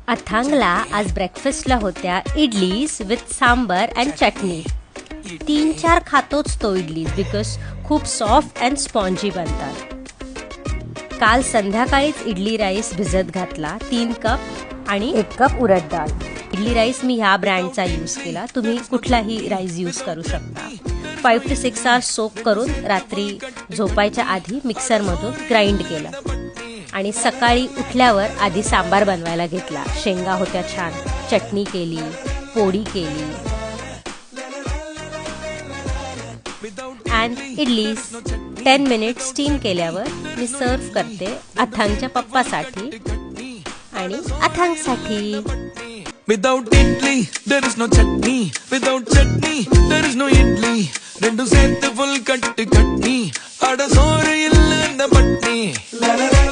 अथांगला आज ब्रेकफास्टला होत्या idlis with sambar and चटणी. 3-4 खातोच तो इडलीज बिकॉज खूप सॉफ्ट अँड स्पॉन्जी बनतात. काल संध्याकाळीच इडली राईस भिजत घातला 3 कप आणि 1 कप उडद डाळ. इडली राईस मी ह्या ब्रँडचा यूज केला. तुम्ही कुठलाही राईस यूज करू शकता. 5 to 6 hours सोक करून रात्री झोपायच्या आधी मिक्सरमधून ग्राइंड केलं आणि सकाळी उठल्यावर आधी सांबार बनवायला घेतला. शेंगा होत्या छान, चटणी केली, पोळी केली अँड इडलीज 10 minutes स्टीम केल्यावर मी सर्व करते अथांगच्या पप्पासाठी आणि अथांगसाठी. Without idli, there is no chutney. Without chutney, there is no idli. Rendu sethu full kattu chutney. Ada soru illa na patni. La la la.